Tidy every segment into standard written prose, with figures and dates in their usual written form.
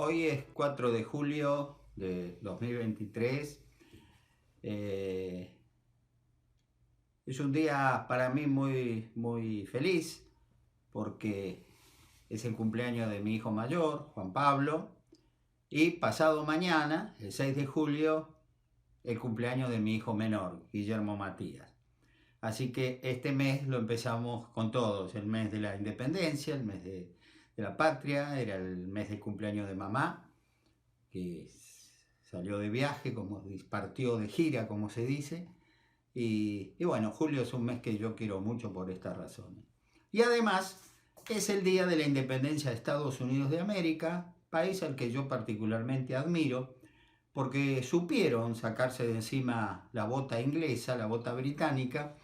Hoy es 4 de julio de 2023. Eh, es un día para mí muy feliz porque es el cumpleaños de mi hijo mayor, Juan Pablo, y pasado mañana, el 6 de julio, el cumpleaños de mi hijo menor, Guillermo Matías. Así que este mes lo empezamos con todos, el mes de la independencia, el mes de la patria, era el mes del cumpleaños de mamá, que salió de viaje, como partió de gira, como se dice. Y bueno, julio es un mes que yo quiero mucho por estas razones. Y además es el día de la independencia de Estados Unidos de América, país al que yo particularmente admiro, porque supieron sacarse de encima la bota inglesa, la bota británica,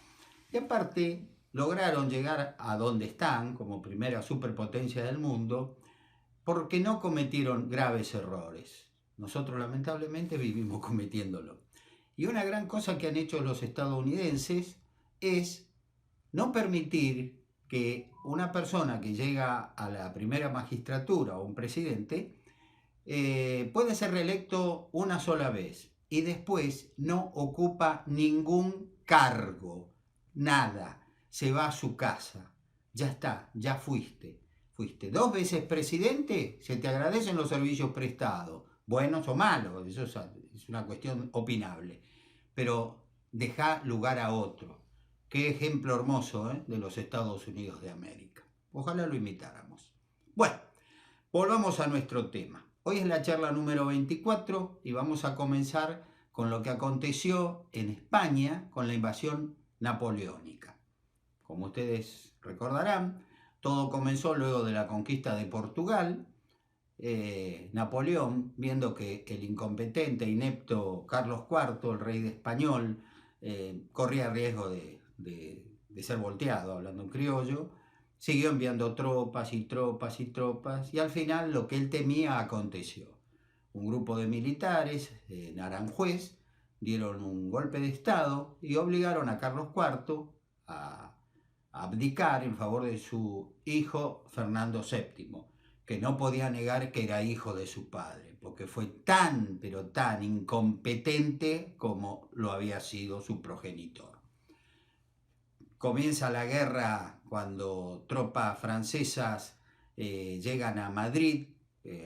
y aparte lograron llegar a donde están, como primera superpotencia del mundo, porque no cometieron graves errores. Nosotros lamentablemente vivimos cometiéndolo. Y una gran cosa que han hecho los estadounidenses es no permitir que una persona que llega a la primera magistratura o un presidente puede ser reelecto una sola vez y después no ocupa ningún cargo, nada, se va a su casa, ya está, ya fuiste 2 veces presidente, se te agradecen los servicios prestados, buenos o malos, eso es una cuestión opinable, pero deja lugar a otro. Qué ejemplo hermoso de los Estados Unidos de América. Ojalá lo imitáramos. Bueno, volvamos a nuestro tema. Hoy es la charla número 24 y vamos a comenzar con lo que aconteció en España con la invasión napoleónica. Como ustedes recordarán, todo comenzó luego de la conquista de Portugal. Napoleón, viendo que el incompetente, inepto Carlos IV, el rey de español, corría riesgo de ser volteado, hablando en criollo, siguió enviando tropas y tropas y tropas, y al final lo que él temía aconteció. Un grupo de militares en Aranjuez dieron un golpe de estado y obligaron a Carlos IV a abdicar en favor de su hijo Fernando VII, que no podía negar que era hijo de su padre, porque fue tan, pero tan incompetente como lo había sido su progenitor. Comienza la guerra cuando tropas francesas llegan a Madrid,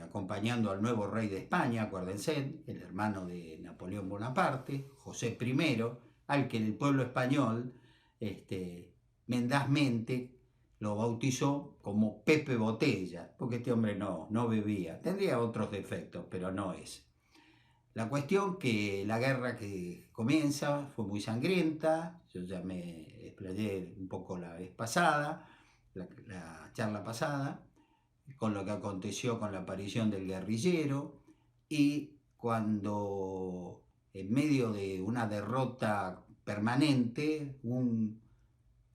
acompañando al nuevo rey de España, acuérdense, el hermano de Napoleón Bonaparte, José I, al que el pueblo español mendazmente lo bautizó como Pepe Botella, porque este hombre no bebía. Tendría otros defectos, pero no es. La cuestión que la guerra que comienza fue muy sangrienta, yo ya me explayé un poco la vez pasada, la charla pasada, con lo que aconteció con la aparición del guerrillero y cuando en medio de una derrota permanente, un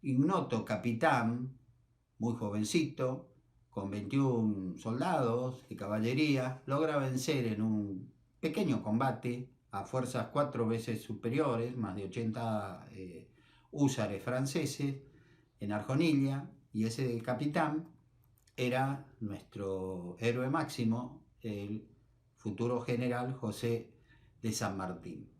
ignoto capitán, muy jovencito, con 21 soldados de caballería, logra vencer en un pequeño combate a fuerzas 4 veces superiores, más de 80 húsares franceses, en Arjonilla, y ese capitán era nuestro héroe máximo, el futuro general José de San Martín.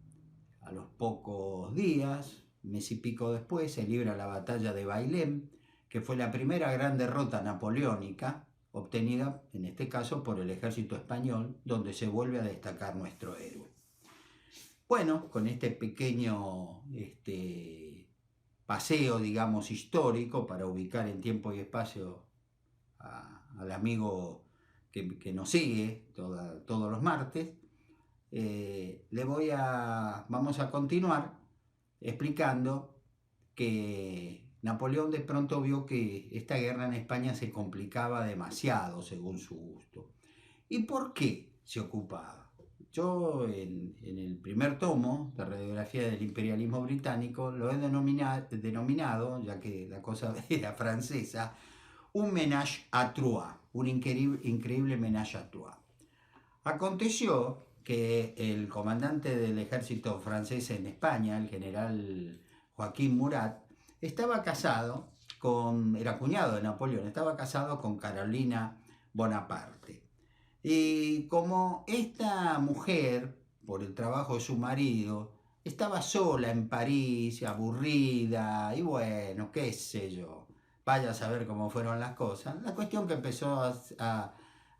A los pocos días, mes y pico después, se libra la batalla de Bailén, que fue la primera gran derrota napoleónica obtenida, en este caso, por el ejército español, donde se vuelve a destacar nuestro héroe. Bueno, con este pequeño paseo, digamos, histórico para ubicar en tiempo y espacio al amigo que nos sigue todos los martes, vamos a continuar explicando que Napoleón de pronto vio que esta guerra en España se complicaba demasiado según su gusto. ¿Y por qué se ocupaba? Yo en el primer tomo de radiografía del imperialismo británico lo he denominado, ya que la cosa era francesa, un ménage à trois, un increíble ménage à trois. Aconteció que el comandante del ejército francés en España, el general Joaquín Murat, era cuñado de Napoleón, estaba casado con Carolina Bonaparte. Y como esta mujer, por el trabajo de su marido, estaba sola en París, aburrida, y bueno, qué sé yo, vaya a saber cómo fueron las cosas. La cuestión que empezó a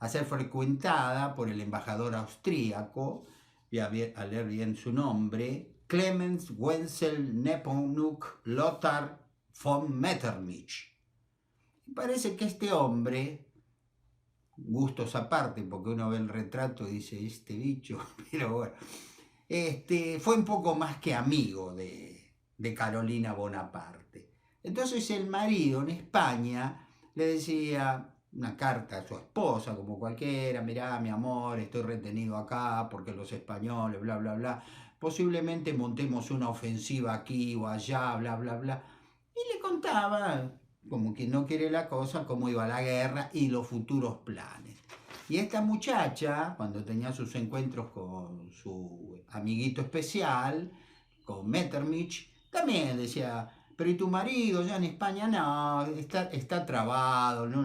ser frecuentada por el embajador austríaco, y a leer bien su nombre, Clemens Wenzel Nepomuk Lothar von Metternich. Parece que este hombre, gustos aparte, porque uno ve el retrato y dice, este bicho, pero bueno, fue un poco más que amigo de Carolina Bonaparte. Entonces el marido en España le decía una carta a su esposa, como cualquiera, mirá, mi amor, estoy retenido acá porque los españoles, bla, bla, bla, posiblemente montemos una ofensiva aquí o allá, bla, bla, bla. Y le contaba, como que no quiere la cosa, cómo iba la guerra y los futuros planes. Y esta muchacha, cuando tenía sus encuentros con su amiguito especial, con Metternich, también decía, pero ¿y tu marido ya en España? No, está trabado, no,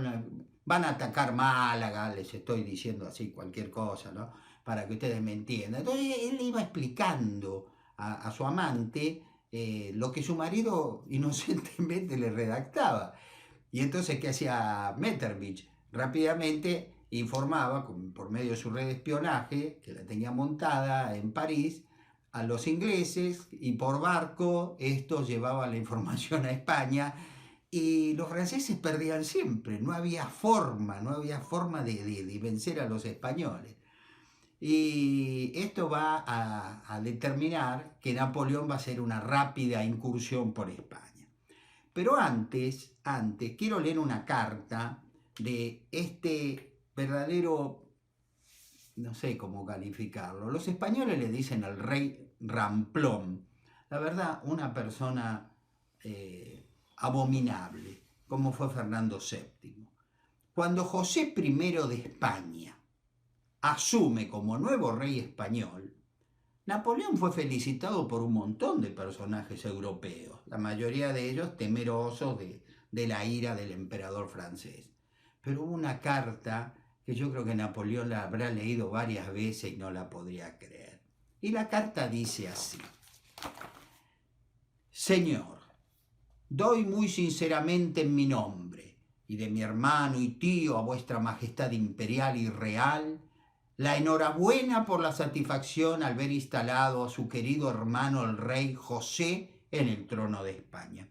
van a atacar Málaga, les estoy diciendo así cualquier cosa, ¿no? Para que ustedes me entiendan. Entonces él iba explicando a su amante lo que su marido inocentemente le redactaba. Y entonces, ¿qué hacía Metternich? Rápidamente informaba, por medio de su red de espionaje, que la tenía montada en París, a los ingleses, y por barco estos llevaban la información a España, y los franceses perdían siempre, no había forma de vencer a los españoles. Y esto va a determinar que Napoleón va a hacer una rápida incursión por España. Pero antes, quiero leer una carta de este verdadero, no sé cómo calificarlo. Los españoles le dicen al rey ramplón. La verdad, una persona abominable, como fue Fernando VII. Cuando José I de España asume como nuevo rey español, Napoleón fue felicitado por un montón de personajes europeos, la mayoría de ellos temerosos de la ira del emperador francés. Pero hubo una carta que yo creo que Napoleón la habrá leído varias veces y no la podría creer. Y la carta dice así: Señor, doy muy sinceramente en mi nombre y de mi hermano y tío a vuestra majestad imperial y real la enhorabuena por la satisfacción al ver instalado a su querido hermano el rey José en el trono de España.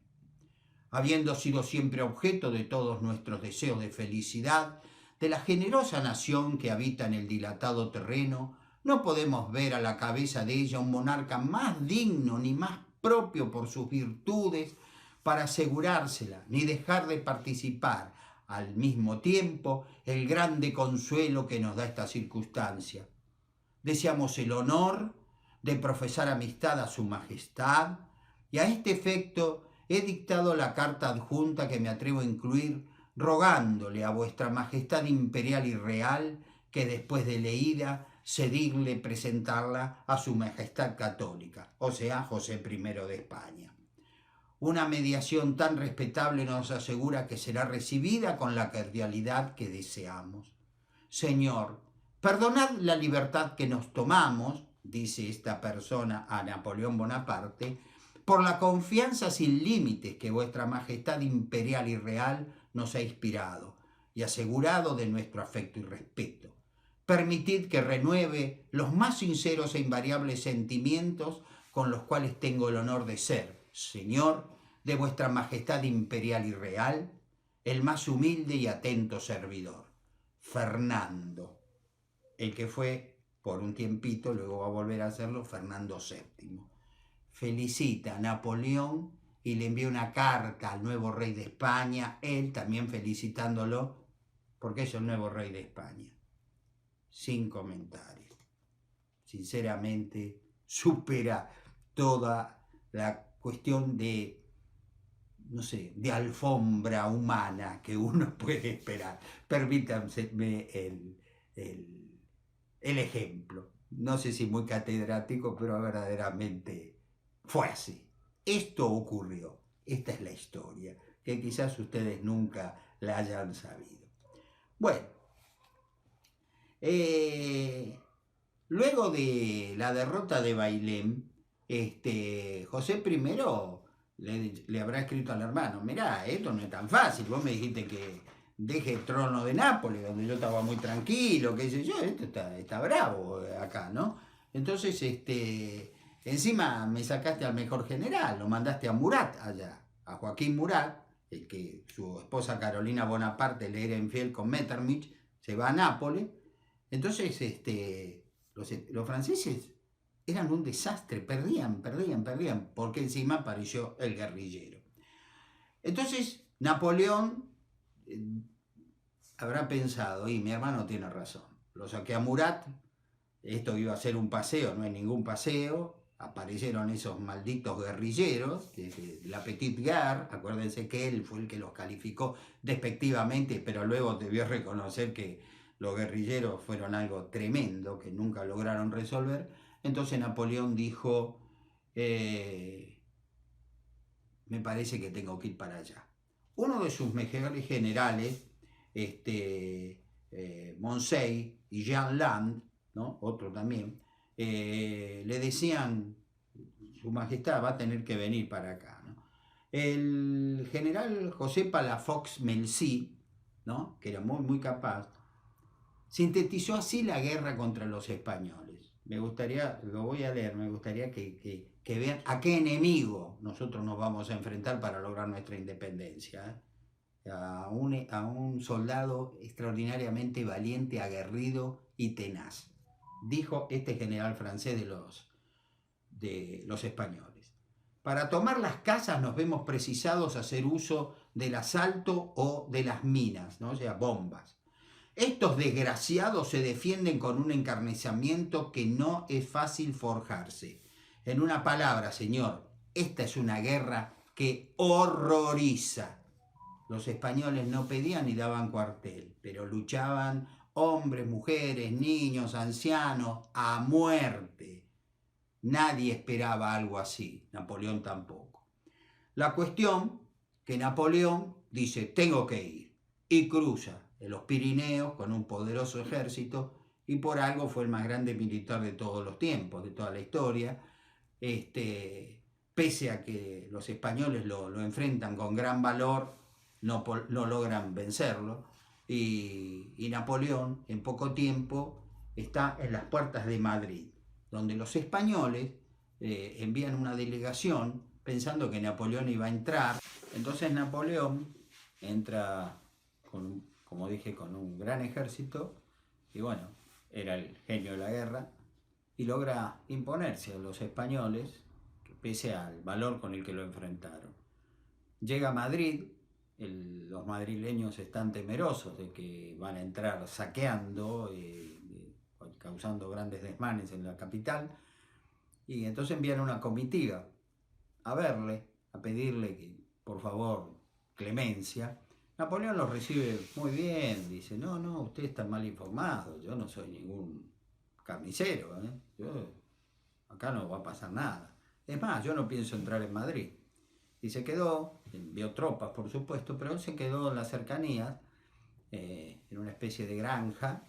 Habiendo sido siempre objeto de todos nuestros deseos de felicidad, de la generosa nación que habita en el dilatado terreno, no podemos ver a la cabeza de ella un monarca más digno ni más propio por sus virtudes para asegurársela, ni dejar de participar al mismo tiempo el grande consuelo que nos da esta circunstancia. Deseamos el honor de profesar amistad a su majestad y a este efecto he dictado la carta adjunta que me atrevo a incluir, rogándole a vuestra majestad imperial y real que después de leída se digne presentarla a su majestad católica, o sea, José I de España. Una mediación tan respetable nos asegura que será recibida con la cordialidad que deseamos. Señor, perdonad la libertad que nos tomamos, dice esta persona a Napoleón Bonaparte, por la confianza sin límites que vuestra majestad imperial y real nos ha inspirado y asegurado de nuestro afecto y respeto. Permitid que renueve los más sinceros e invariables sentimientos con los cuales tengo el honor de ser, Señor, de vuestra majestad imperial y real, el más humilde y atento servidor, Fernando, el que fue por un tiempito, luego va a volver a hacerlo, Fernando VII. Felicita a Napoleón y le envía una carta al nuevo rey de España, él también felicitándolo porque es el nuevo rey de España. Sin comentarios. Sinceramente, supera toda la cuestión de, no sé, de alfombra humana que uno puede esperar. Permítanme el ejemplo. No sé si muy catedrático, pero verdaderamente fue así. Esto ocurrió. Esta es la historia, que quizás ustedes nunca la hayan sabido. Bueno, Luego de la derrota de Bailén, José I le habrá escrito al hermano, mirá, esto no es tan fácil, vos me dijiste que deje el trono de Nápoles, donde yo estaba muy tranquilo, qué sé yo, esto está bravo acá, ¿no? Entonces, encima me sacaste al mejor general, lo mandaste a Murat allá, a Joaquín Murat, el que su esposa Carolina Bonaparte le era infiel con Metternich, se va a Nápoles. Entonces, los franceses eran un desastre, perdían, porque encima apareció el guerrillero. Entonces, Napoleón habrá pensado, y mi hermano tiene razón, lo saqué a Murat, esto iba a ser un paseo, no hay ningún paseo, aparecieron esos malditos guerrilleros, la Petite Guerre, acuérdense que él fue el que los calificó despectivamente, pero luego debió reconocer que los guerrilleros fueron algo tremendo, que nunca lograron resolver. Entonces Napoleón dijo, me parece que tengo que ir para allá. Uno de sus mejores generales, Moncey y Jean Land, ¿no? Otro también, le decían, su majestad va a tener que venir para acá, ¿no? El general José Palafox Melcy, ¿no? Que era muy capaz, sintetizó así la guerra contra los españoles. Me gustaría, lo voy a leer, me gustaría que vean a qué enemigo nosotros nos vamos a enfrentar para lograr nuestra independencia. A un soldado extraordinariamente valiente, aguerrido y tenaz, dijo este general francés de los españoles. Para tomar las casas nos vemos precisados a hacer uso del asalto o de las minas, ¿no? O sea, bombas. Estos desgraciados se defienden con un encarnizamiento que no es fácil forjarse. En una palabra, señor, esta es una guerra que horroriza. Los españoles no pedían ni daban cuartel, pero luchaban hombres, mujeres, niños, ancianos, a muerte. Nadie esperaba algo así, Napoleón tampoco. La cuestión que Napoleón dice, tengo que ir, y cruza en los Pirineos con un poderoso ejército, y por algo fue el más grande militar de todos los tiempos, de toda la historia, pese a que los españoles lo enfrentan con gran valor, no logran vencerlo, y Napoleón en poco tiempo está en las puertas de Madrid, donde los españoles envían una delegación pensando que Napoleón iba a entrar. Entonces Napoleón entra, como dije, con un gran ejército, y bueno, era el genio de la guerra, y logra imponerse a los españoles, pese al valor con el que lo enfrentaron. Llega a Madrid, los madrileños están temerosos de que van a entrar saqueando, causando grandes desmanes en la capital, y entonces envían una comitiva a verle, a pedirle que, por favor, clemencia. Napoleón los recibe muy bien, dice, no, usted está mal informado, yo no soy ningún carnicero, acá no va a pasar nada. Es más, yo no pienso entrar en Madrid. Y se quedó, envió tropas por supuesto, pero él se quedó en las cercanías, en una especie de granja,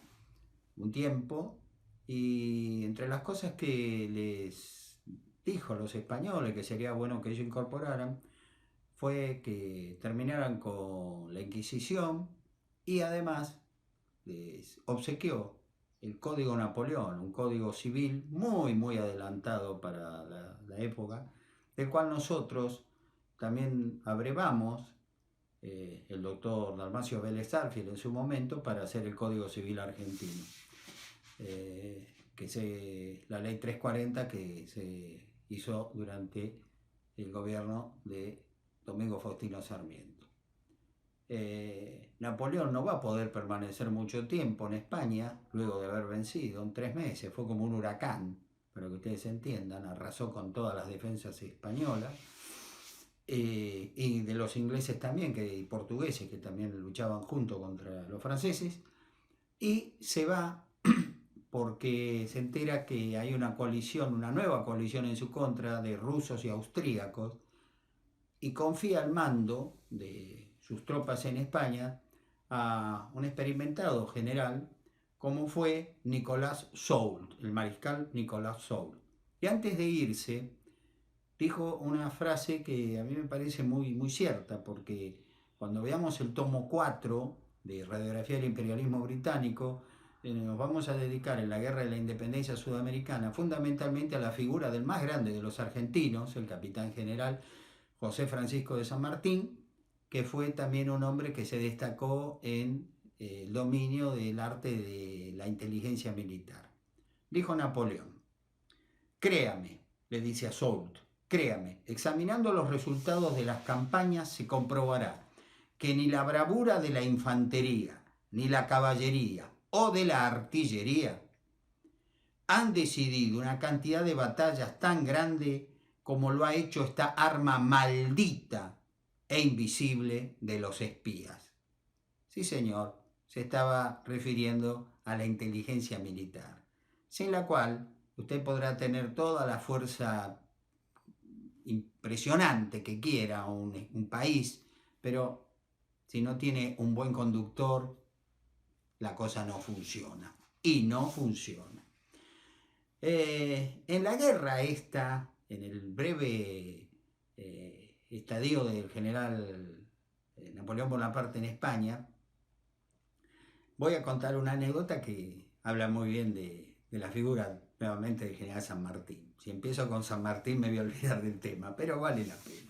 un tiempo, y entre las cosas que les dijo a los españoles que sería bueno que ellos incorporaran, fue que terminaran con la Inquisición, y además les obsequió el Código Napoleón, un código civil muy adelantado para la época, del cual nosotros también abrevamos, el doctor Dalmacio Vélez Arfiel en su momento, para hacer el Código Civil argentino, la ley 340 que se hizo durante el gobierno de Domingo Faustino Sarmiento. Napoleón no va a poder permanecer mucho tiempo en España luego de haber vencido, en 3 meses, fue como un huracán, para que ustedes entiendan, arrasó con todas las defensas españolas, y de los ingleses también, y portugueses, que también luchaban junto contra los franceses, y se va porque se entera que hay una coalición, una nueva coalición en su contra, de rusos y austríacos, y confía el mando de sus tropas en España a un experimentado general como fue Nicolas Soult, el mariscal Nicolas Soult. Y antes de irse, dijo una frase que a mí me parece muy, muy cierta, porque cuando veamos el tomo 4 de Radiografía del Imperialismo Británico, nos vamos a dedicar en la Guerra de la Independencia Sudamericana fundamentalmente a la figura del más grande de los argentinos, el capitán general José Francisco de San Martín, que fue también un hombre que se destacó en el dominio del arte de la inteligencia militar. Dijo Napoleón: créame, le dice a Soult, créame, examinando los resultados de las campañas se comprobará que ni la bravura de la infantería, ni la caballería o de la artillería han decidido una cantidad de batallas tan grande como lo ha hecho esta arma maldita e invisible de los espías. Sí, señor, se estaba refiriendo a la inteligencia militar, sin la cual usted podrá tener toda la fuerza impresionante que quiera un país, pero si no tiene un buen conductor, la cosa no funciona. Y no funciona. En la guerra esta, en el breve estadio del general Napoleón Bonaparte en España, voy a contar una anécdota que habla muy bien de la figura nuevamente del general San Martín. Si empiezo con San Martín me voy a olvidar del tema, pero vale la pena.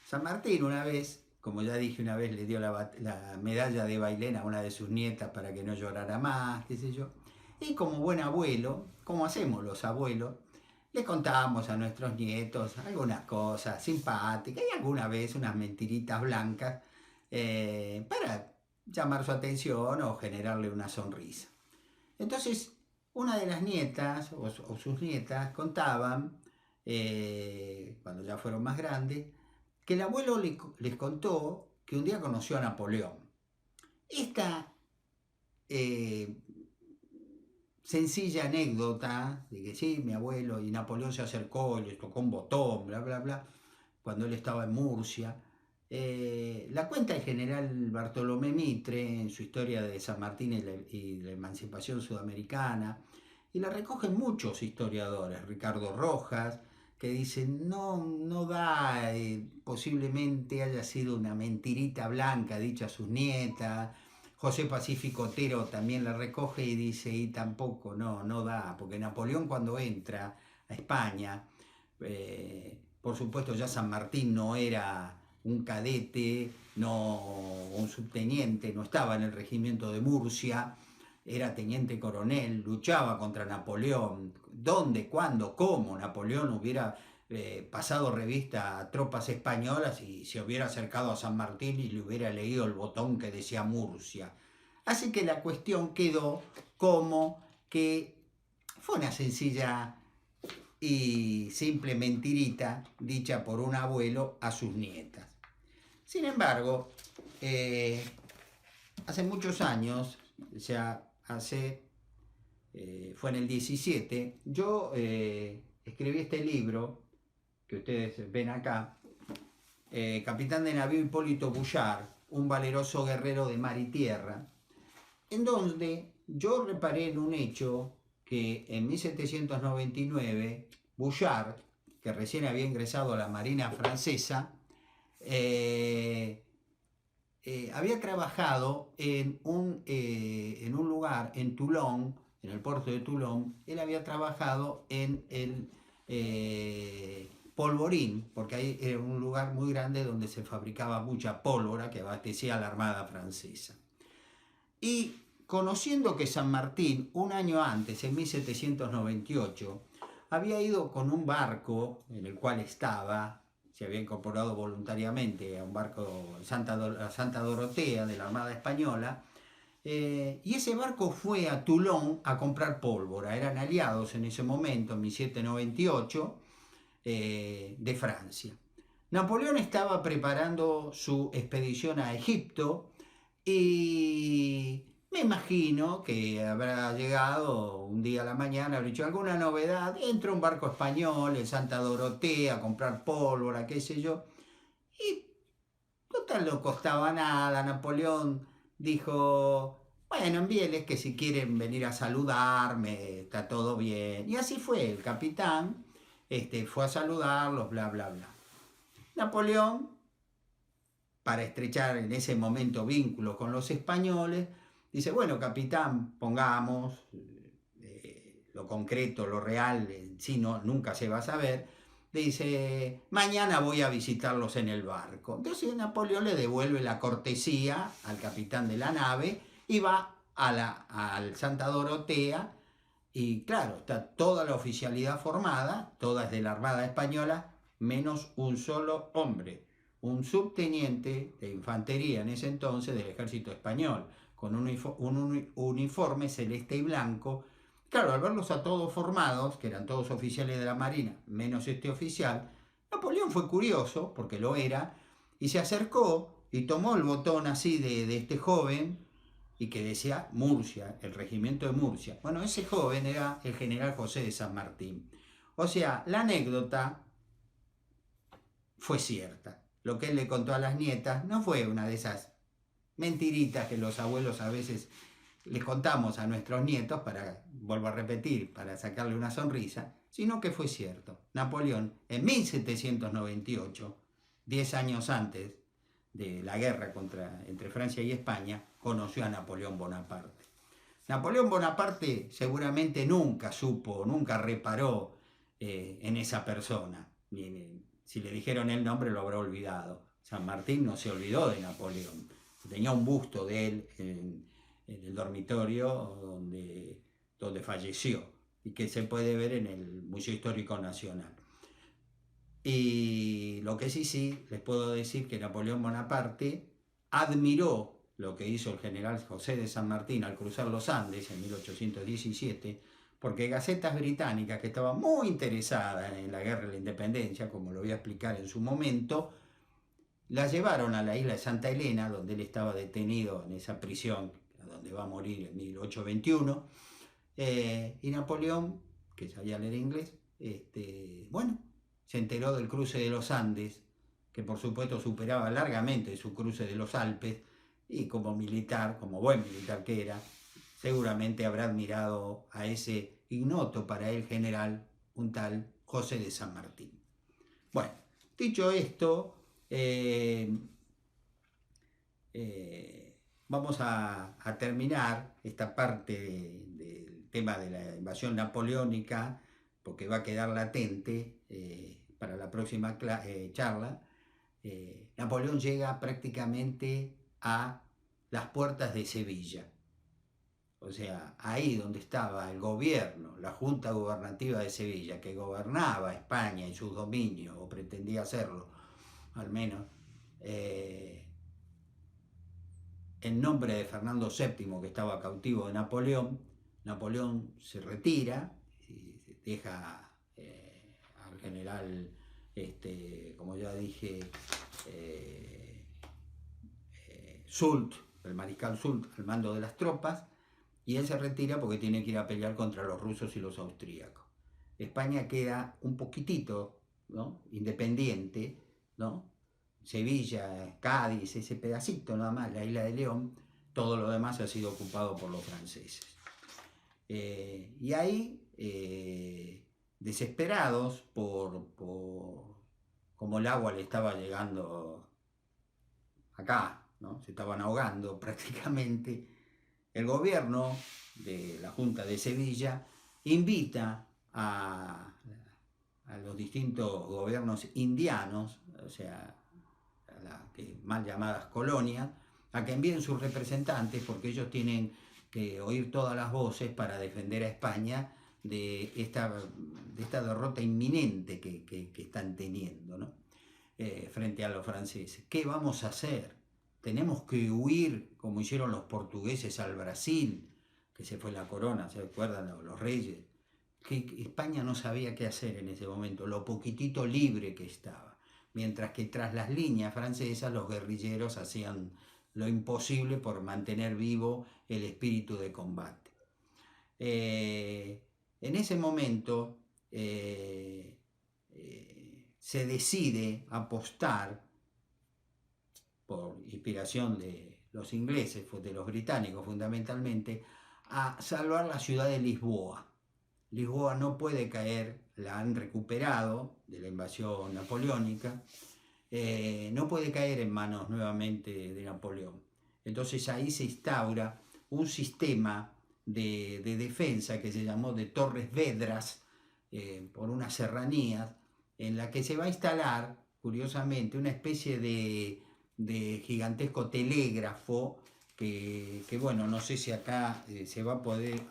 San Martín una vez, como ya dije una vez, le dio la medalla de Bailén a una de sus nietas para que no llorara más, qué sé yo. Y como buen abuelo, como hacemos los abuelos, le contábamos a nuestros nietos algunas cosas simpáticas y alguna vez unas mentiritas blancas para llamar su atención o generarle una sonrisa. Entonces, una de las nietas o sus nietas contaban, cuando ya fueron más grandes, que el abuelo les contó que un día conoció a Napoleón. Esta sencilla anécdota de que sí, mi abuelo y Napoleón se acercó y le tocó un botón, bla, bla, bla, cuando él estaba en Murcia. La cuenta el general Bartolomé Mitre en su historia de San Martín y la emancipación sudamericana, y la recogen muchos historiadores, Ricardo Rojas, que dicen no da, posiblemente haya sido una mentirita blanca dicha a sus nietas. José Pacífico Otero también la recoge y dice, y tampoco, no da, porque Napoleón cuando entra a España, por supuesto ya San Martín no era un cadete, no un subteniente, no estaba en el regimiento de Murcia, era teniente coronel, luchaba contra Napoleón. ¿Dónde, cuándo, cómo Napoleón hubiera pasado revista a tropas españolas y se hubiera acercado a San Martín y le hubiera leído el botón que decía Murcia? Así que la cuestión quedó como que fue una sencilla y simple mentirita dicha por un abuelo a sus nietas. Sin embargo, hace muchos años, ya fue en el 17, yo escribí este libro que ustedes ven acá, Capitán de Navío Hipólito Bouchard, un valeroso guerrero de mar y tierra, en donde yo reparé en un hecho que en 1799 Bouchard, que recién había ingresado a la Marina francesa, había trabajado en un lugar, en Toulon, en el puerto de Toulon. Él había trabajado en el polvorín, porque ahí era un lugar muy grande donde se fabricaba mucha pólvora que abastecía a la Armada francesa. Y conociendo que San Martín, un año antes, en 1798, había ido con un barco en el cual estaba, se había incorporado voluntariamente a un barco Santa Dorotea de la Armada Española, y ese barco fue a Toulon a comprar pólvora. Eran aliados en ese momento, en 1798, de Francia. Napoleón estaba preparando su expedición a Egipto y me imagino que habrá llegado un día a la mañana, habrá dicho alguna novedad, entra un barco español, el Santa Dorotea, a comprar pólvora, qué sé yo, y total no costaba nada. Napoleón dijo, bueno, envíeles que si quieren venir a saludarme, está todo bien. Y así fue, el capitán fue a saludarlos, bla, bla, bla. Napoleón, para estrechar en ese momento vínculos con los españoles, dice, bueno, capitán, pongamos lo concreto, lo real, sí, no, nunca se va a saber. Dice, mañana voy a visitarlos en el barco. Entonces Napoleón le devuelve la cortesía al capitán de la nave y va al Santa Dorotea. Y claro, está toda la oficialidad formada, toda es de la Armada Española, menos un solo hombre, un subteniente de infantería en ese entonces del ejército español, con un uniforme celeste y blanco. Claro, al verlos a todos formados, que eran todos oficiales de la Marina, menos este oficial, Napoleón fue curioso, porque lo era, y se acercó y tomó el botón así de este joven, y que decía Murcia, el regimiento de Murcia. Bueno, ese joven era el general José de San Martín. O sea, la anécdota fue cierta. Lo que él le contó a las nietas no fue una de esas mentiritas que los abuelos a veces les contamos a nuestros nietos para, vuelvo a repetir, para sacarle una sonrisa, sino que fue cierto. Napoleón, en 1798, 10 años antes de la guerra entre Francia y España, conoció a Napoleón Bonaparte. Napoleón Bonaparte seguramente nunca supo, nunca reparó en esa persona. Si le dijeron el nombre lo habrá olvidado. San Martín no se olvidó de Napoleón. Tenía un busto de él en el dormitorio donde falleció y que se puede ver en el Museo Histórico Nacional. Y lo que sí les puedo decir que Napoleón Bonaparte admiró lo que hizo el general José de San Martín al cruzar los Andes en 1817, porque gacetas británicas que estaban muy interesadas en la guerra de la independencia, como lo voy a explicar en su momento, la llevaron a la isla de Santa Elena, donde él estaba detenido en esa prisión, donde va a morir en 1821, y Napoleón, que sabía leer inglés, bueno, se enteró del cruce de los Andes, que por supuesto superaba largamente su cruce de los Alpes, y como militar, como buen militar que era, seguramente habrá admirado a ese ignoto para él general, un tal José de San Martín. Bueno, dicho esto, vamos a terminar esta parte del tema de la invasión napoleónica, porque va a quedar latente para la próxima charla. Napoleón llega prácticamente a las puertas de Sevilla. O sea, ahí donde estaba el gobierno, la Junta Gubernativa de Sevilla, que gobernaba España y sus dominios, o pretendía hacerlo, al menos, en nombre de Fernando VII, que estaba cautivo de Napoleón. Napoleón se retira y deja al general, como ya dije, Soult, el mariscal Soult, al mando de las tropas, y él se retira porque tiene que ir a pelear contra los rusos y los austríacos. España queda un poquitito, ¿no?, independiente, ¿no? Sevilla, Cádiz, ese pedacito nada más, la isla de León, todo lo demás ha sido ocupado por los franceses. Y ahí, desesperados como el agua le estaba llegando acá, ¿no?, se estaban ahogando prácticamente, el gobierno de la Junta de Sevilla invita a los distintos gobiernos indianos, o sea, a las mal llamadas colonias, a que envíen sus representantes, porque ellos tienen que oír todas las voces para defender a España de esta derrota inminente que están teniendo, ¿no?, frente a los franceses. ¿Qué vamos a hacer? Tenemos que huir, como hicieron los portugueses al Brasil, que se fue la corona, ¿se acuerdan? Los reyes. Que España no sabía qué hacer en ese momento, lo poquitito libre que estaba. Mientras que tras las líneas francesas los guerrilleros hacían lo imposible por mantener vivo el espíritu de combate. En ese momento se decide apostar, por inspiración de los ingleses, de los británicos fundamentalmente, a salvar la ciudad de Lisboa. Lisboa no puede caer, la han recuperado de la invasión napoleónica, no puede caer en manos nuevamente de Napoleón. Entonces ahí se instaura un sistema de defensa que se llamó de Torres Vedras, por unas serranías, en la que se va a instalar, curiosamente, una especie de gigantesco telégrafo que bueno, no sé si acá se va a poder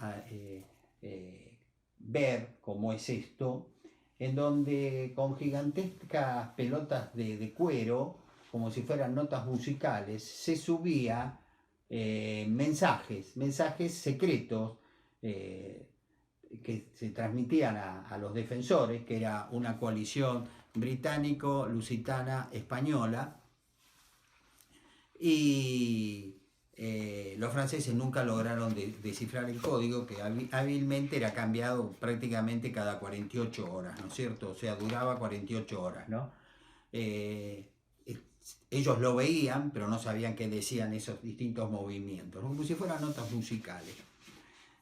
ver cómo es esto, en donde con gigantescas pelotas de cuero, como si fueran notas musicales, se subía mensajes secretos que se transmitían a los defensores, que era una coalición británico-lusitana-española, y los franceses nunca lograron descifrar el código, que hábilmente era cambiado prácticamente cada 48 horas, ¿no es cierto? O sea, duraba 48 horas, ¿no? Ellos lo veían, pero no sabían qué decían esos distintos movimientos, como si fueran notas musicales.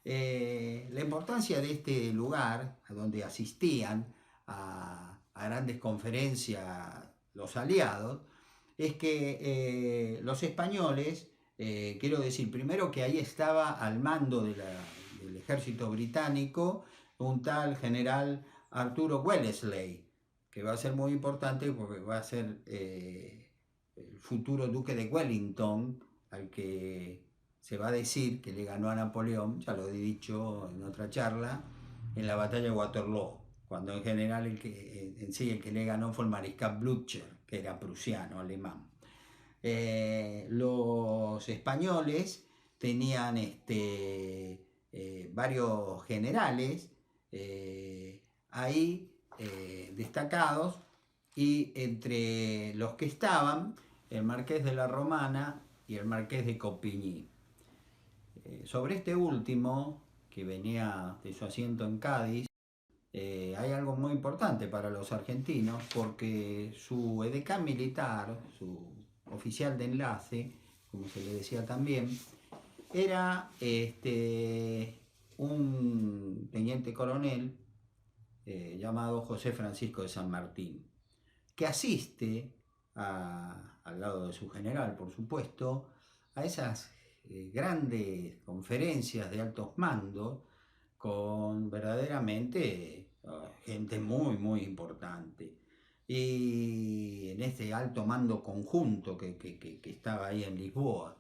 La importancia de este lugar, a donde asistían a grandes conferencias los aliados, es que los españoles, quiero decir, primero que ahí estaba al mando del ejército británico un tal general Arturo Wellesley, que va a ser muy importante porque va a ser el futuro duque de Wellington, al que se va a decir que le ganó a Napoleón, ya lo he dicho en otra charla, en la batalla de Waterloo, cuando en general el que le ganó fue el mariscal Blücher, que era prusiano, alemán. Los españoles tenían varios generales ahí destacados, y entre los que estaban el marqués de la Romana y el marqués de Coupigny. Sobre este último, que venía de su asiento en Cádiz, hay algo muy importante para los argentinos, porque su edecán militar, su oficial de enlace, como se le decía también, era un teniente coronel llamado José Francisco de San Martín, que asiste al lado de su general, por supuesto, a esas grandes conferencias de altos mandos con verdaderamente gente muy, muy importante. Y en este alto mando conjunto que estaba ahí en Lisboa.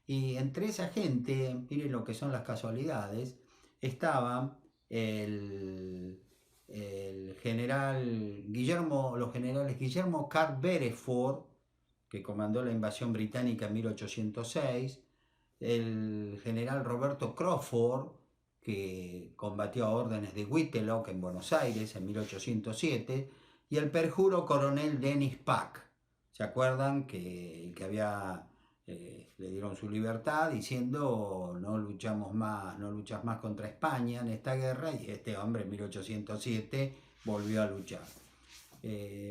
Y entre esa gente, miren lo que son las casualidades, estaba el general Guillermo, los generales Guillermo Carl Beresford, que comandó la invasión británica en 1806, el general Roberto Crawford, que combatió a órdenes de Whitlock en Buenos Aires en 1807, y el perjuro coronel Dennis Pack. ¿Se acuerdan que había le dieron su libertad diciendo no luchas más contra España en esta guerra? Y este hombre en 1807 volvió a luchar.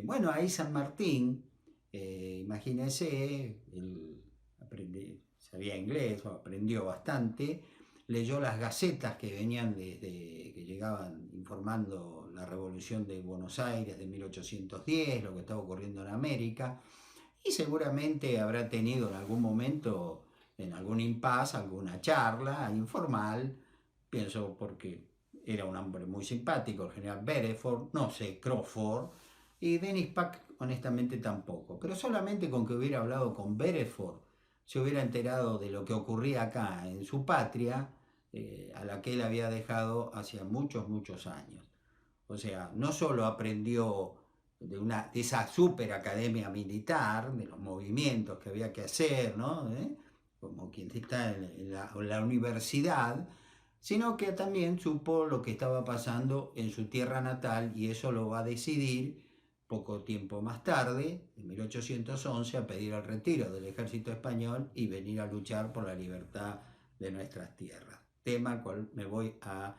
Bueno, ahí San Martín, imagínense, él sabía inglés, o aprendió bastante, leyó las gacetas que venían que llegaban informando la revolución de Buenos Aires de 1810, lo que estaba ocurriendo en América, y seguramente habrá tenido en algún momento, en algún impasse, alguna charla informal, pienso porque era un hombre muy simpático, el general Beresford, no sé, Crawford, y Dennis Pack honestamente tampoco, pero solamente con que hubiera hablado con Beresford se hubiera enterado de lo que ocurría acá en su patria, a la que él había dejado hacía muchos, muchos años. O sea, no solo aprendió de esa super academia militar, de los movimientos que había que hacer, ¿no? Como quien está en la universidad, sino que también supo lo que estaba pasando en su tierra natal, y eso lo va a decidir poco tiempo más tarde, en 1811, a pedir el retiro del ejército español y venir a luchar por la libertad de nuestras tierras. Tema al cual me voy a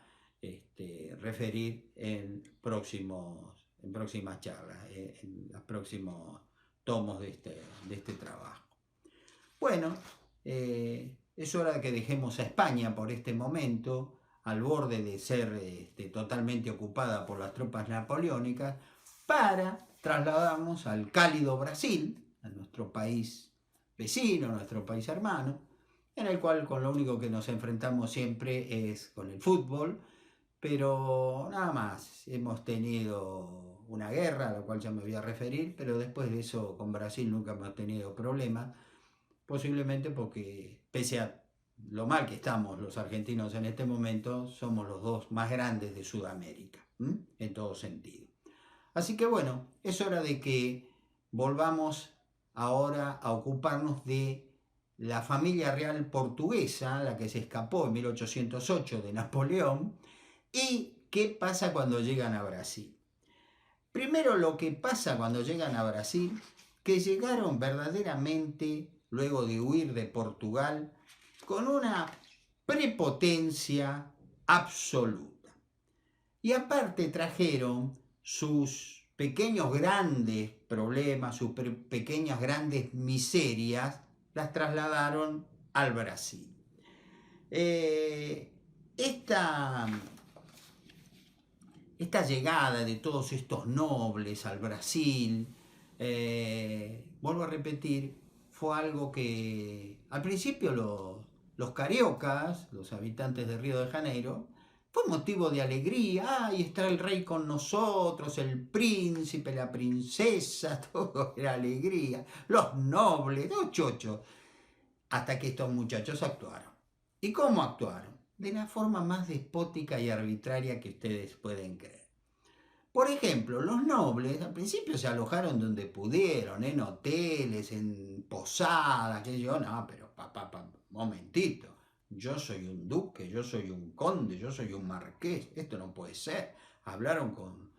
referir en próximas charlas, en los próximos tomos de este trabajo. Bueno, es hora de que dejemos a España por este momento, al borde de ser totalmente ocupada por las tropas napoleónicas, para trasladarnos al cálido Brasil, a nuestro país vecino, nuestro país hermano, en el cual con lo único que nos enfrentamos siempre es con el fútbol, pero nada más. Hemos tenido una guerra, a la cual ya me voy a referir, pero después de eso con Brasil nunca hemos tenido problemas, posiblemente porque pese a lo mal que estamos los argentinos en este momento, somos los dos más grandes de Sudamérica, en todo sentido. Así que bueno, es hora de que volvamos ahora a ocuparnos de la familia real portuguesa, la que se escapó en 1808 de Napoleón, y qué pasa cuando llegan a Brasil. Primero, lo que pasa cuando llegan a Brasil, que llegaron verdaderamente, luego de huir de Portugal, con una prepotencia absoluta. Y aparte trajeron sus pequeños grandes problemas, sus pequeñas grandes miserias, las trasladaron al Brasil. Esta llegada de todos estos nobles al Brasil, vuelvo a repetir, fue algo que al principio los cariocas, los habitantes de Río de Janeiro, fue motivo de alegría. ¡Ay, está el rey con nosotros, el príncipe, la princesa! Todo era alegría. Los nobles, los chochos. Hasta que estos muchachos actuaron. ¿Y cómo actuaron? De la forma más despótica y arbitraria que ustedes pueden creer. Por ejemplo, los nobles al principio se alojaron donde pudieron, en hoteles, en posadas, que yo, no, pero momentito, yo soy un duque, yo soy un conde, yo soy un marqués, esto no puede ser. Hablaron con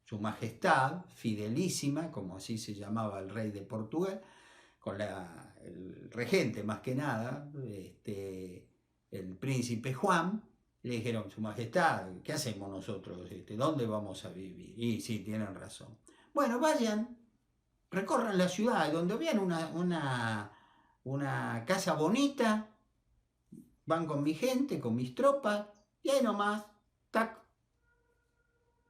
su majestad, fidelísima, como así se llamaba el rey de Portugal, con el regente más que nada, el príncipe Juan. Le dijeron, su majestad, ¿qué hacemos nosotros? ¿Dónde vamos a vivir? Y sí, tienen razón. Bueno, vayan, recorran la ciudad, y donde vean una casa bonita, van con mi gente, con mis tropas, y ahí nomás, tac,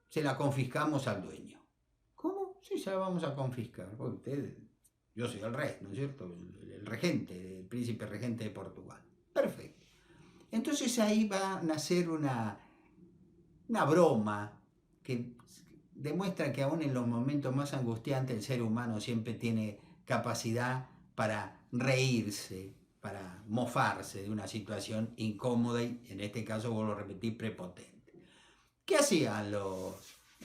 se la confiscamos al dueño. ¿Cómo? Sí, se la vamos a confiscar. Porque yo soy el rey, ¿no es cierto? El regente, el príncipe regente de Portugal. Perfecto. Entonces ahí va a nacer una broma que demuestra que aún en los momentos más angustiantes el ser humano siempre tiene capacidad para reírse, para mofarse de una situación incómoda y, en este caso, vuelvo a repetir, prepotente. ¿Qué hacían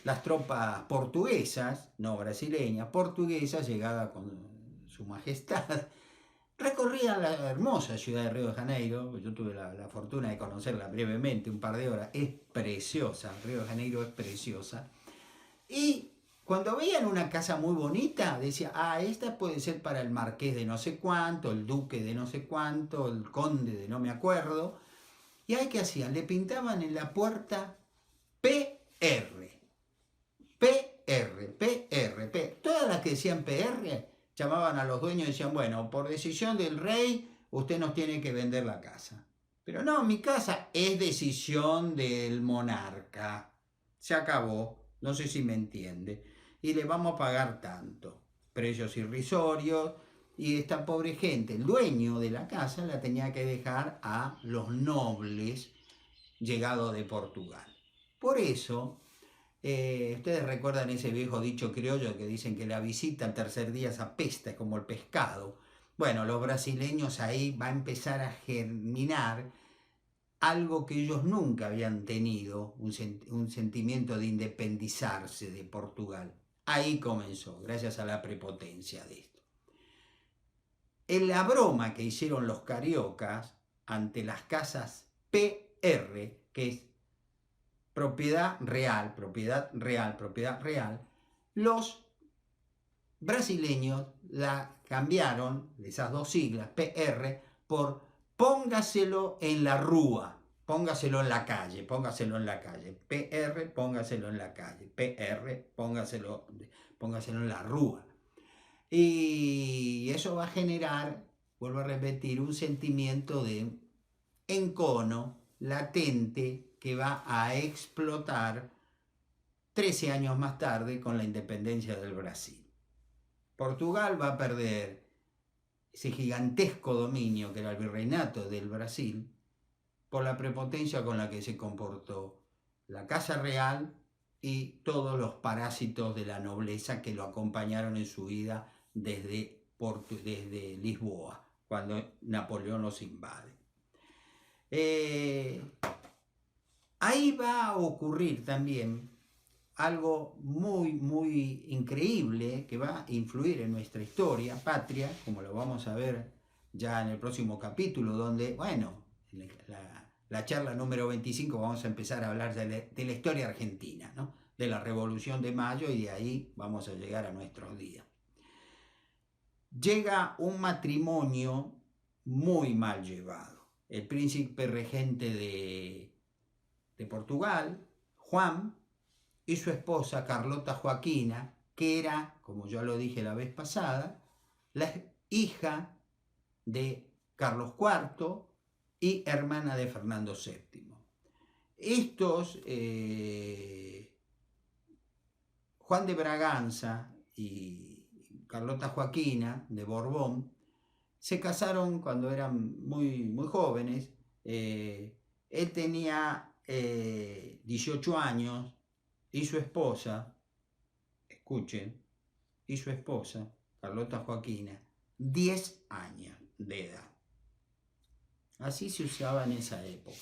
las tropas portuguesas, no brasileñas, portuguesas, llegadas con su majestad? Recorría la hermosa ciudad de Río de Janeiro. Yo tuve la fortuna de conocerla brevemente, un par de horas. Es preciosa, Río de Janeiro es preciosa. Y cuando veían una casa muy bonita, decía, esta puede ser para el marqués de no sé cuánto, el duque de no sé cuánto, el conde de no me acuerdo. ¿Y ahí qué hacían? Le pintaban en la puerta PR. PR. Todas las que decían PR, llamaban a los dueños y decían, bueno, por decisión del rey, usted nos tiene que vender la casa. Pero no, mi casa es decisión del monarca. Se acabó, no sé si me entiende. Y le vamos a pagar tanto. Precios irrisorios. Y esta pobre gente, el dueño de la casa, la tenía que dejar a los nobles llegados de Portugal. Por eso, ustedes recuerdan ese viejo dicho criollo que dicen que la visita al tercer día se apesta, es como el pescado. Bueno, los brasileños ahí va a empezar a germinar algo que ellos nunca habían tenido, un sentimiento de independizarse de Portugal. Ahí comenzó, gracias a la prepotencia de esto. En la broma que hicieron los cariocas ante las casas PR, que es propiedad real, los brasileños la cambiaron, esas dos siglas, PR, por póngaselo en la rúa, póngaselo en la calle, PR, póngaselo en la calle, PR, póngaselo en la rúa. Y eso va a generar vuelvo a repetir, un sentimiento de encono latente que va a explotar 13 años más tarde con la independencia del Brasil. Portugal va a perder ese gigantesco dominio que era el virreinato del Brasil por la prepotencia con la que se comportó la Casa Real y todos los parásitos de la nobleza que lo acompañaron en su vida desde Lisboa, cuando Napoleón los invade. Ahí va a ocurrir también algo muy, muy increíble que va a influir en nuestra historia patria, como lo vamos a ver ya en el próximo capítulo, donde, bueno, en la charla número 25 vamos a empezar a hablar de la historia argentina, ¿no? De la Revolución de Mayo, y de ahí vamos a llegar a nuestros días. Llega un matrimonio muy mal llevado. El príncipe regente de Portugal, Juan, y su esposa Carlota Joaquina, que era, como ya lo dije la vez pasada, la hija de Carlos IV y hermana de Fernando VII. Estos, Juan de Braganza y Carlota Joaquina de Borbón, se casaron cuando eran muy, muy jóvenes. Él tenía 18 años y su esposa, escuchen, y su esposa, Carlota Joaquina, 10 años de edad. Así se usaba en esa época.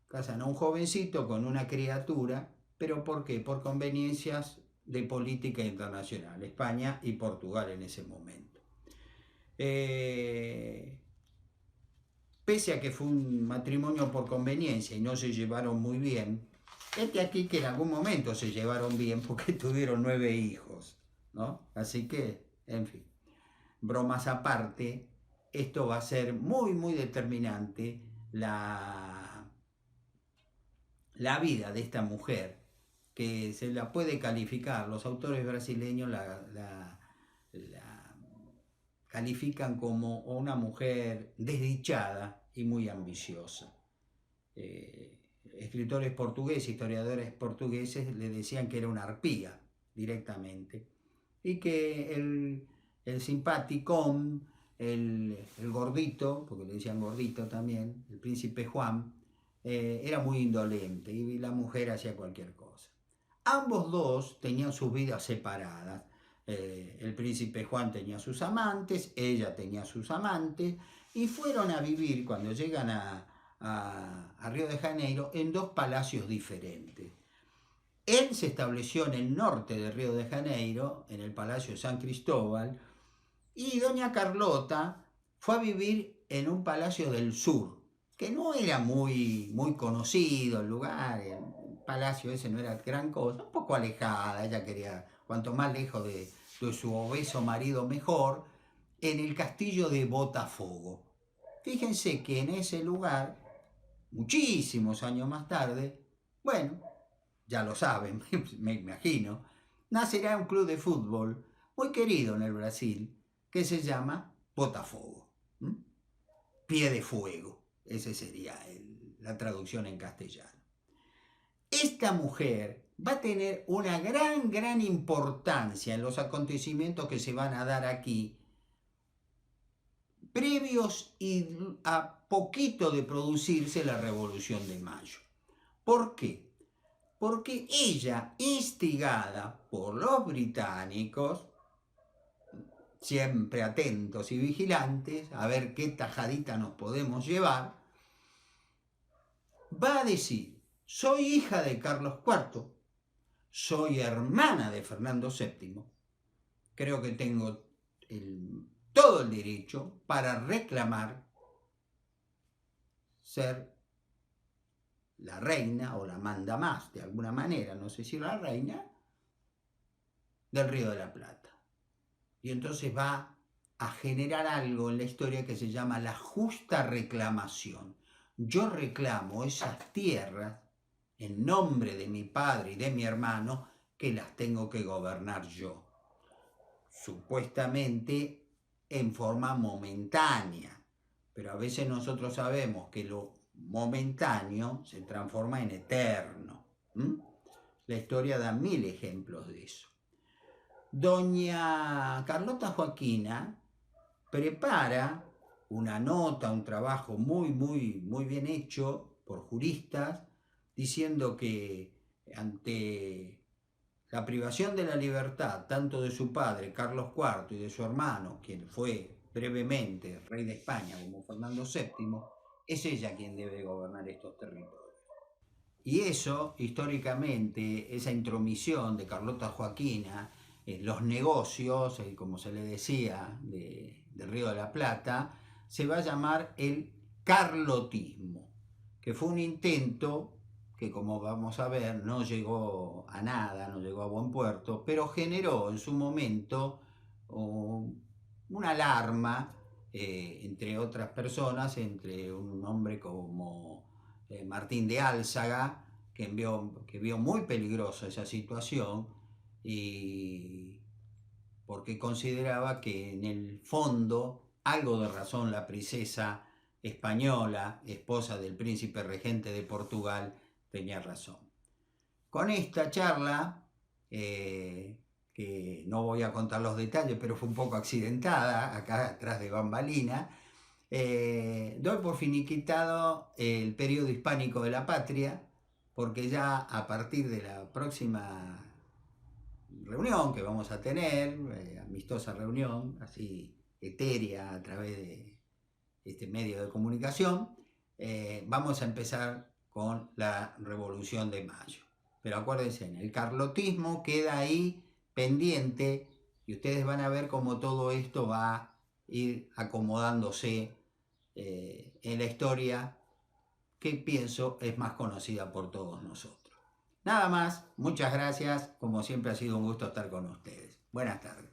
Casan a un jovencito con una criatura, pero ¿por qué? Por conveniencias de política internacional, España y Portugal en ese momento. Pese a que fue un matrimonio por conveniencia y no se llevaron muy bien, aquí que en algún momento se llevaron bien porque tuvieron 9 hijos, ¿no? Así que, en fin, bromas aparte, esto va a ser muy, muy determinante la vida de esta mujer, que se la puede calificar, los autores brasileños la califican como una mujer desdichada y muy ambiciosa. Escritores portugueses, historiadores portugueses le decían que era una arpía directamente, y que el simpaticón, el gordito, porque le decían gordito también, el príncipe Juan, era muy indolente y la mujer hacía cualquier cosa. Ambos dos tenían sus vidas separadas. El príncipe Juan tenía sus amantes, ella tenía sus amantes, y fueron a vivir, cuando llegan a Río de Janeiro, en 2 palacios diferentes. Él se estableció en el norte de Río de Janeiro, en el Palacio San Cristóbal, y doña Carlota fue a vivir en un palacio del sur, que no era muy, muy conocido el lugar, el palacio ese no era gran cosa, un poco alejada, ella quería, cuanto más lejos de su obeso marido mejor, en el castillo de Botafogo. Fíjense que en ese lugar, muchísimos años más tarde, bueno, ya lo saben, me imagino, nacerá un club de fútbol muy querido en el Brasil, que se llama Botafogo. Pie de fuego, esa sería la traducción en castellano. Esta mujer va a tener una gran, gran importancia en los acontecimientos que se van a dar aquí, previos y a poquito de producirse la Revolución de Mayo. ¿Por qué? Porque ella, instigada por los británicos, siempre atentos y vigilantes, a ver qué tajadita nos podemos llevar, va a decir: soy hija de Carlos IV, soy hermana de Fernando VII, creo que tengo todo el derecho para reclamar ser la reina o la mandamás, de alguna manera, no sé si la reina, del Río de la Plata. Y entonces va a generar algo en la historia que se llama la justa reclamación. Yo reclamo esas tierras en nombre de mi padre y de mi hermano, que las tengo que gobernar yo. supuestamente en forma momentánea, pero a veces nosotros sabemos que lo momentáneo se transforma en eterno. La historia da 1000 ejemplos de eso. Doña Carlota Joaquina prepara una nota, un trabajo muy bien hecho por juristas, diciendo que ante la privación de la libertad, tanto de su padre, Carlos IV, y de su hermano, quien fue brevemente rey de España como Fernando VII, es ella quien debe gobernar estos territorios. Y eso, históricamente, esa intromisión de Carlota Joaquina en los negocios, como se le decía, del Río de la Plata, se va a llamar el carlotismo, que fue un intento que, como vamos a ver, no llegó a nada, no llegó a buen puerto, pero generó en su momento una alarma entre otras personas, entre un hombre como Martín de Álzaga, que vio muy peligrosa esa situación y porque consideraba que en el fondo algo de razón la princesa española, esposa del príncipe regente de Portugal, tenía razón. Con esta charla, que no voy a contar los detalles, pero fue un poco accidentada, acá atrás de bambalina, doy por finiquitado el periodo hispánico de la patria, porque ya a partir de la próxima reunión que vamos a tener, amistosa reunión, así etérea a través de este medio de comunicación, vamos a empezar con la Revolución de Mayo. Pero acuérdense, el carlotismo queda ahí pendiente y ustedes van a ver cómo todo esto va a ir acomodándose en la historia que pienso es más conocida por todos nosotros. Nada más, muchas gracias, como siempre ha sido un gusto estar con ustedes. Buenas tardes.